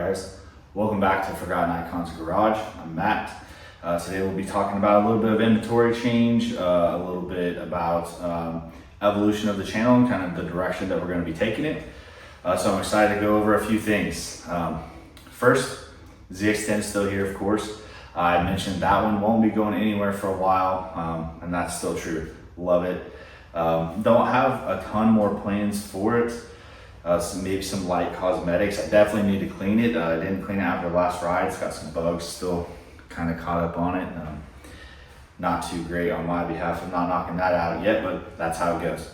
guys? Welcome back to Forgotten Icons Garage. I'm Matt. Today we'll be talking about a little bit of inventory change, a little bit about evolution of the channel and kind of the direction that we're going to be taking it. So I'm excited to go over a few things. First, ZX10 is still here, of course. I mentioned that one won't be going anywhere for a while, and that's still true. Love it. Don't have a ton more plans for it. So maybe some light cosmetics. I definitely need to clean it. I didn't clean it after the last ride. It's got some bugs still kind of caught up on it. Not too great on my behalf. I'm not knocking that out yet, but that's how it goes.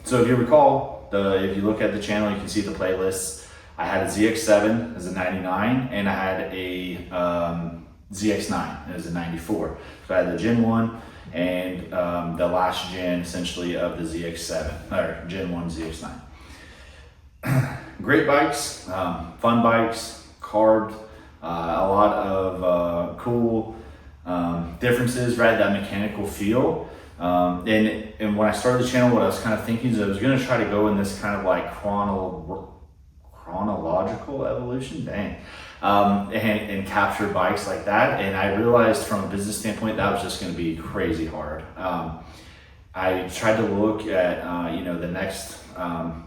So if you recall, if you look at the channel, you can see the playlists. I had a ZX7 as a 99 and I had a ZX9 as a 94. So I had the Gen 1 and the last gen essentially of the ZX7, or Gen 1 ZX9. Great bikes, fun bikes, carbed, a lot of cool differences, right? That mechanical feel. And when I started the channel, what I was kind of thinking is I was going to try to go in this kind of like chronological evolution, and capture bikes like that. And I realized from a business standpoint that was just going to be crazy hard. I tried to look at the next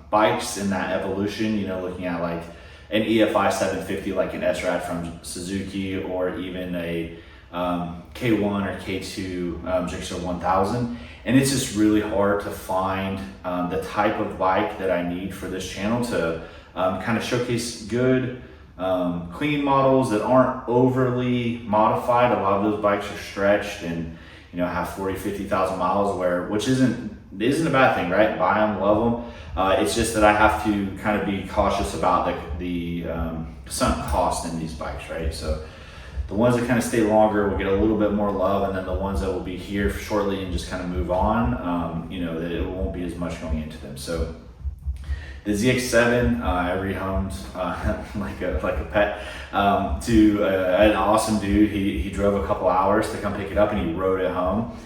bikes in that evolution, looking at like an EFI 750, like an S-Rad from Suzuki, or even a K1 or K2 Gixxer 1000. And it's just really hard to find the type of bike that I need for this channel to kind of showcase good, clean models that aren't overly modified. A lot of those bikes are stretched and have 40, 50,000 miles, which isn't a bad thing, right? Buy them, love them. It's just that I have to kind of be cautious about the sunk cost in these bikes, right? So the ones that kind of stay longer will get a little bit more love, and then the ones that will be here shortly and just kind of move on, that it won't be as much going into them. So the ZX7, I rehomed like a pet to an awesome dude. He drove a couple hours to come pick it up and he rode it home.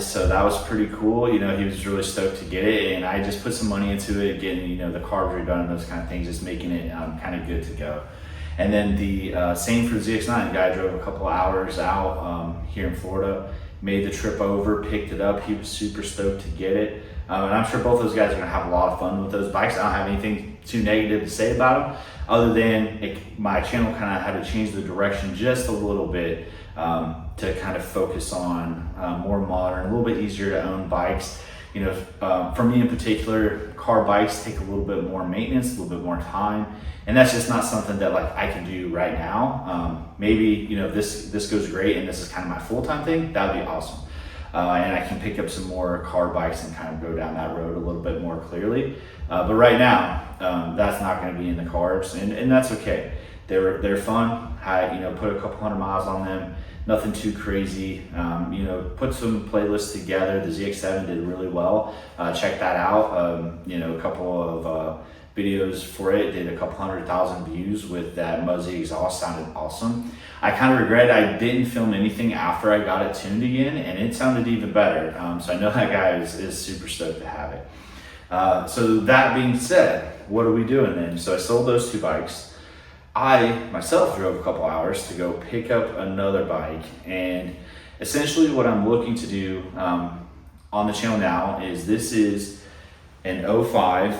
So that was pretty cool. He was really stoked to get it, and I just put some money into it, getting the carbs redone and those kind of things, just making it kind of good to go. And then the same for ZX9. The guy drove a couple hours out here in Florida, made the trip over, picked it up. He was super stoked to get it. And I'm sure both those guys are gonna have a lot of fun with those bikes. I don't have anything too negative to say about them, other than my channel kind of had to change the direction just a little bit to kind of focus on more modern, a little bit easier to own bikes. For me in particular, car bikes take a little bit more maintenance, a little bit more time, and that's just not something that I can do right now. Maybe this goes great and this is kind of my full-time thing. That would be awesome. And I can pick up some more car bikes and kind of go down that road a little bit more clearly. But right now, that's not going to be in the cards, and that's okay. They're fun. I put a couple hundred miles on them. Nothing too crazy. Put some playlists together. The ZX7 did really well. Check that out. A couple of videos for it. Did a couple 100,000 views with that Muzzy exhaust. Sounded awesome. I kind of regret I didn't film anything after I got it tuned again, and it sounded even better. So I know that guy is super stoked to have it. So that being said, what are we doing then? So I sold those two bikes. I myself drove a couple hours to go pick up another bike, and essentially what I'm looking to do on the channel now is this is an 05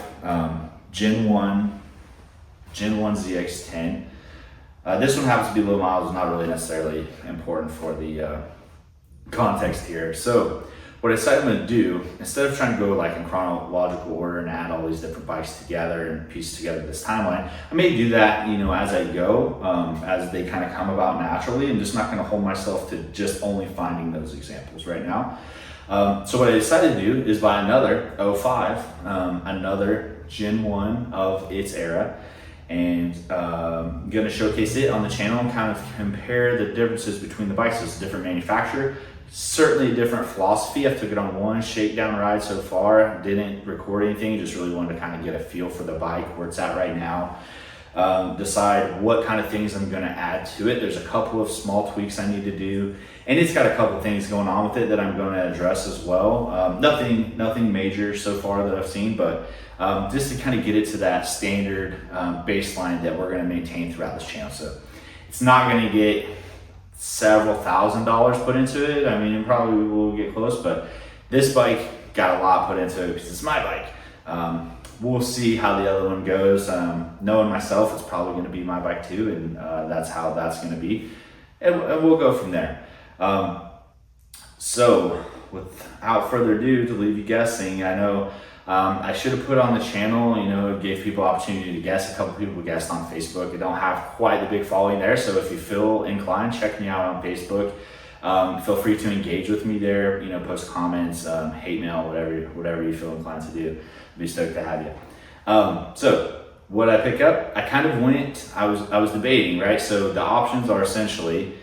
Gen 1 ZX10. This one happens to be low miles, not really necessarily important for the context here. So what I decided I'm going to do, instead of trying to go in chronological order and add all these different bikes together and piece together this timeline, I may do that, as I go, as they kind of come about naturally. I'm just not going to hold myself to just only finding those examples right now. So what I decided to do is buy another 05, another Gen 1 of its era, and I'm going to showcase it on the channel and kind of compare the differences between the bikes. It's a different manufacturer. Certainly a different philosophy. I took it on one shakedown ride so far. Didn't record anything, just really wanted to kind of get a feel for the bike, where it's at right now. decide what kind of things I'm going to add to it. There's a couple of small tweaks I need to do, and it's got a couple things going on with it that I'm going to address as well. Nothing major so far that I've seen, but just to kind of get it to that standard baseline that we're going to maintain throughout this channel. So it's not going to get several $1,000s put into it. I mean, it probably will get close, but this bike got a lot put into it because it's my bike. We'll see how the other one goes. Knowing myself, it's probably going to be my bike too, and that's how that's going to be. And we'll go from there. So without further ado, to leave you guessing, I know I should have put on the channel, it gave people opportunity to guess. A couple people guessed on Facebook. I don't have quite the big following there, so if you feel inclined, check me out on Facebook. Feel free to engage with me there, post comments, hate mail, whatever you feel inclined to do. I'd be stoked to have you. So what I pick up, I was debating, right? So the options are essentially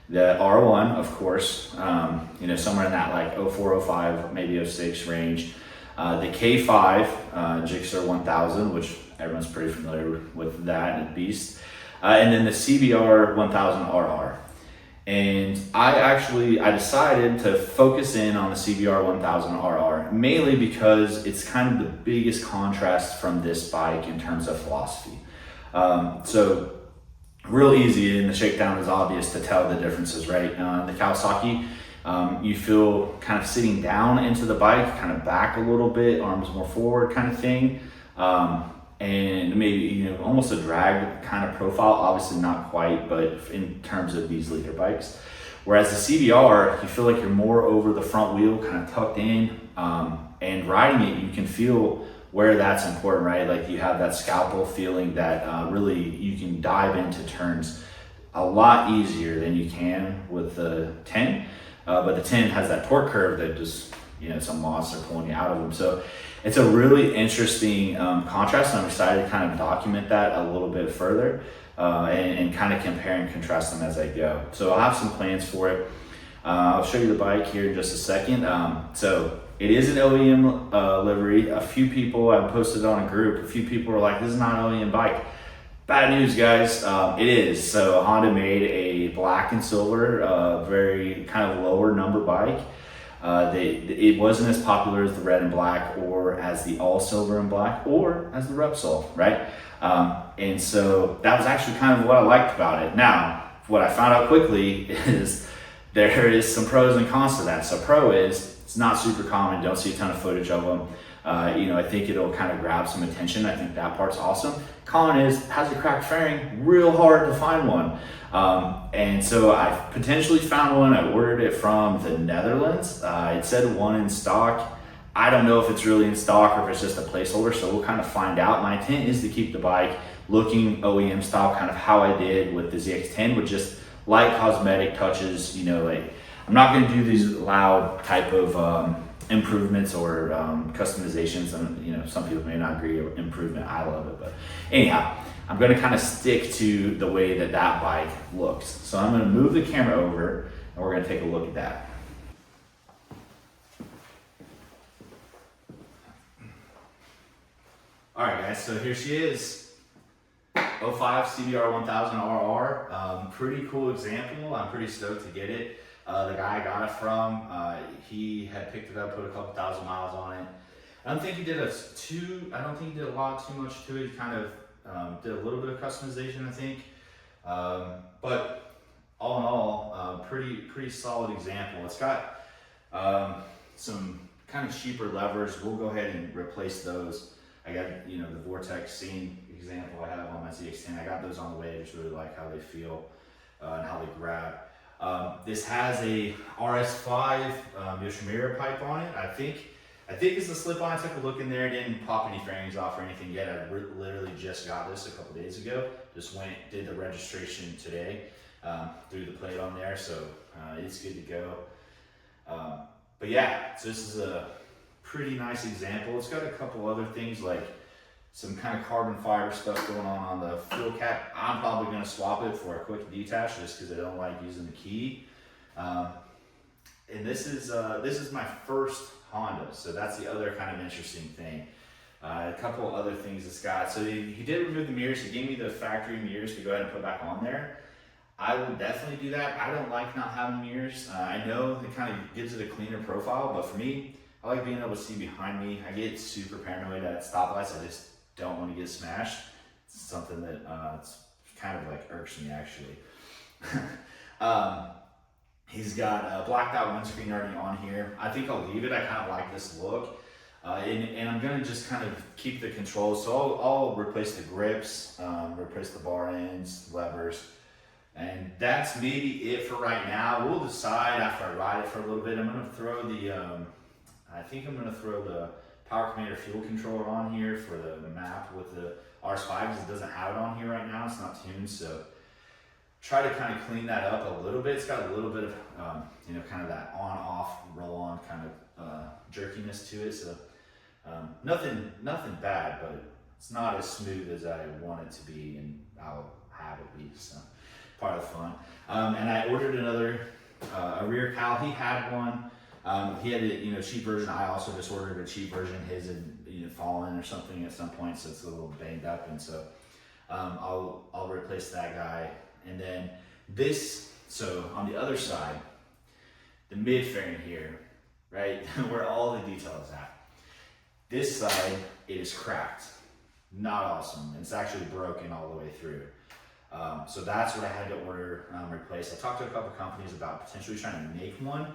the R1, of course, somewhere in that like 04, 05, maybe 06 range. The K5 Gixxer 1000, which everyone's pretty familiar with that beast. And then the CBR 1000 RR. And I decided to focus in on the CBR 1000 RR, mainly because it's kind of the biggest contrast from this bike in terms of philosophy. So real easy, and the shakedown is obvious to tell the differences, right? The Kawasaki, you feel kind of sitting down into the bike, kind of back a little bit, arms more forward kind of thing. And maybe, almost a drag kind of profile, obviously not quite, but in terms of these leader bikes. Whereas the CBR, you feel like you're more over the front wheel, kind of tucked in, and riding it, you can feel where that's important, right? Like you have that scalpel feeling that really you can dive into turns a lot easier than you can with the 10. But the 10 has that torque curve that just, it's a monster pulling you out of them. So it's a really interesting contrast, and I'm excited to kind of document that a little bit further and kind of compare and contrast them as I go. So I'll have some plans for it. I'll show you the bike here in just a second. So it is an OEM livery. A few people, I posted on a group, a few people were like, this is not an OEM bike. Bad news, guys. It is. So Honda made a black and silver, very kind of lower number bike. It wasn't as popular as the red and black, or as the all silver and black, or as the Repsol, right? And so that was actually kind of what I liked about it. Now, what I found out quickly is there is some pros and cons to that. So pro is, it's not super common, don't see a ton of footage of them. I think it'll kind of grab some attention. I think that part's awesome. Con is, has a cracked fairing, real hard to find one. And so I potentially found one. I ordered it from the Netherlands. It said one in stock. I don't know if it's really in stock or if it's just a placeholder, so we'll kind of find out. My intent is to keep the bike looking OEM style, kind of how I did with the ZX10, with just light cosmetic touches. I'm not going to do these loud type of improvements or customizations, and some people may not agree with improvement. I love it, but anyhow, I'm going to kind of stick to the way that bike looks. So I'm going to move the camera over, and we're going to take a look at that. All right, guys, so here she is. 05 CBR 1000 RR. Pretty cool example. I'm pretty stoked to get it. The guy I got it from, he had picked it up, put a couple thousand miles on it. I don't think he did a lot too much to it. He kind of did a little bit of customization, I think. But all in all, pretty solid example. It's got some kind of cheaper levers. We'll go ahead and replace those. I got, the Vortex scene example I have on my ZX10. I got those on the way. I just really like how they feel and how they grab. This has a RS5 Yoshimura pipe on it. I think it's the slip-on. I took a look in there. Didn't pop any fairings off or anything yet. I literally just got this a couple days ago. Just did the registration today. Threw the plate on there, so it's good to go. But yeah, so this is a pretty nice example. It's got a couple other things like some kind of carbon fiber stuff going on the fuel cap. I'm probably going to swap it for a quick detach just because I don't like using the key. And this is my first Honda, so that's the other kind of interesting thing. A couple other things it's got. So he did remove the mirrors. He gave me the factory mirrors to go ahead and put back on there. I will definitely do that. I don't like not having mirrors. I know it kind of gives it a cleaner profile, but for me, I like being able to see behind me. I get super paranoid at stoplights. I just don't want to get smashed. It's something that it's kind of like irks me actually. He's got a blacked out windscreen already on here. I think I'll leave it. I kind of like this look. And I'm gonna just kind of keep the controls. So I'll replace the grips, replace the bar ends, levers, and that's maybe it for right now. We'll decide after I ride it for a little bit. I'm gonna throw the, I think I'm gonna throw the Power Commander fuel controller on here for the map with the RS5 because it doesn't have it on here right now. It's not tuned, so try to kind of clean that up a little bit. It's got a little bit of, you know, kind of that on-off, roll-on kind of jerkiness to it. So nothing bad, but it's not as smooth as I want it to be, and I'll have it be. So part of the fun. And I ordered another a rear cowl. He had one. He had a cheap version. I also just ordered a cheap version. His had fallen or something at some point, so it's a little banged up, and so I'll replace that guy. And then this, so on the other side, the mid fairing here, right, where all the detail is at. This side, it is cracked. Not awesome. It's actually broken all the way through. So that's what I had to order replaced. I talked to a couple companies about potentially trying to make one.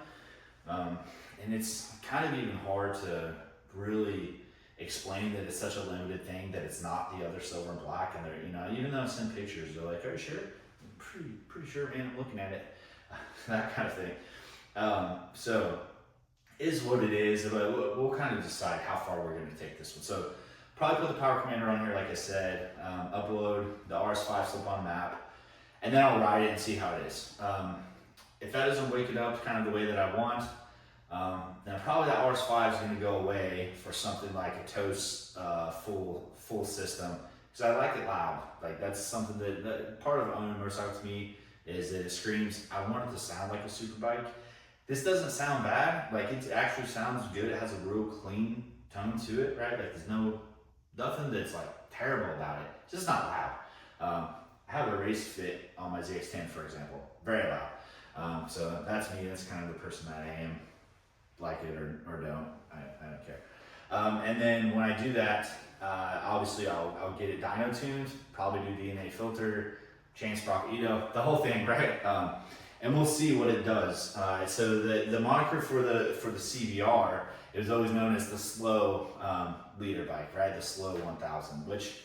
And it's kind of even hard to really explain that it's such a limited thing, that it's not the other silver and black. And they're, even though I send pictures, they're like, "Are you sure?" I'm pretty sure, man. I'm looking at it. That kind of thing. So is what it is, but we'll kind of decide how far we're going to take this one. So probably put the Power Commander on here, like I said, upload the RS5 slip-on map, and then I'll ride it and see how it is. If that doesn't wake it up kind of the way that I want, then probably that RS5 is going to go away for something like a Toast full system, because I like it loud. Like that's something that part of owning a motorcycle to me is that it screams. I want it to sound like a superbike. This doesn't sound bad. Like it actually sounds good. It has a real clean tone to it, right? Like there's nothing that's like terrible about it. It's just not loud. I have a race fit on my ZX10, for example, very loud. So that's me. That's kind of the person that I am. Like it or don't, I don't care. And then when I do that, obviously I'll get it dyno tuned, probably do DNA filter, chain sprocket, the whole thing, right? And we'll see what it does. So the moniker for the CBR is always known as the slow leader bike, right? The slow 1000, which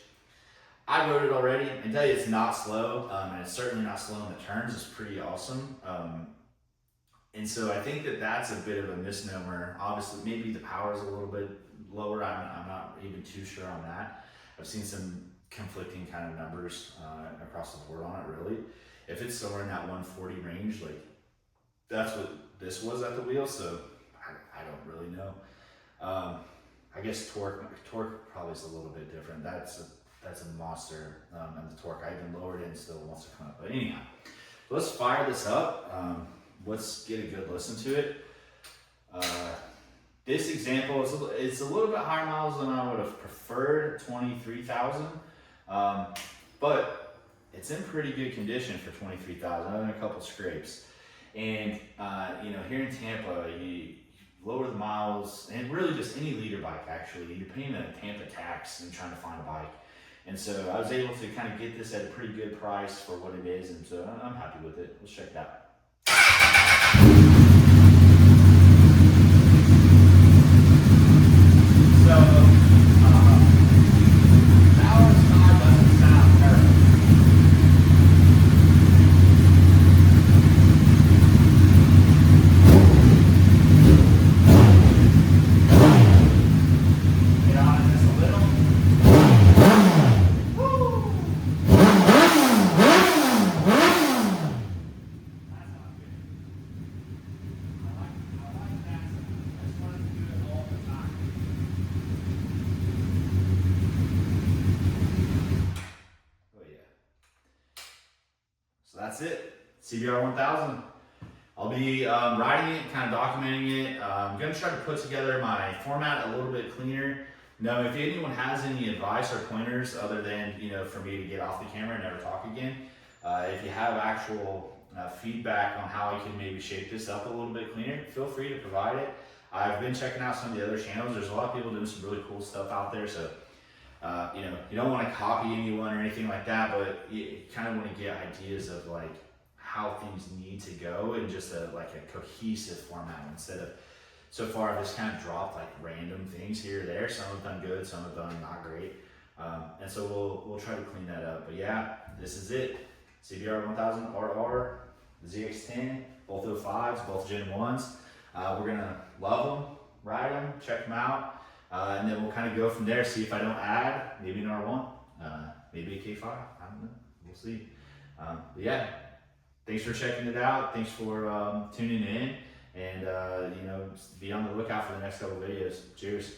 I rode it already. I can tell you it's not slow, and it's certainly not slow in the turns. It's pretty awesome. And so I think that's a bit of a misnomer. Obviously, maybe the power is a little bit lower. I'm not even too sure on that. I've seen some conflicting kind of numbers across the board on it, really. If it's somewhere in that 140 range, like that's what this was at the wheel, so I don't really know. I guess torque probably is a little bit different. That's a monster, and the torque, I even lowered it and still wants to come up. But anyhow, let's fire this up. Let's get a good listen to it. This example is a little bit higher miles than I would have preferred, 23,000, but it's in pretty good condition for 23,000, other than a couple scrapes. And here in Tampa, you lower the miles, and really just any leader bike actually, you're paying a Tampa tax and trying to find a bike. And so I was able to kind of get this at a pretty good price for what it is, and so I'm happy with it. Let's check it out. That's it, CBR 1000. I'll be riding it, kind of documenting it. I'm gonna try to put together my format a little bit cleaner, No, if anyone has any advice or pointers other than, for me to get off the camera and never talk again, if you have actual feedback on how I can maybe shape this up a little bit cleaner, feel free to provide it. I've been checking out some of the other channels. There's a lot of people doing some really cool stuff out there. So, you don't want to copy anyone or anything like that, but you kind of want to get ideas of like how things need to go in just a cohesive format instead of, so far I've just kind of dropped like random things here or there. Some have done good, some have done not great. And so we'll try to clean that up. But yeah, this is it. CBR 1000 RR, the ZX10, both 05s, both Gen 1s. We're gonna love them, ride them, check them out. And then we'll kind of go from there, see if I don't add, maybe an R1, maybe a K5, I don't know, we'll see. But yeah, thanks for checking it out. Thanks for tuning in. And, be on the lookout for the next couple videos. Cheers.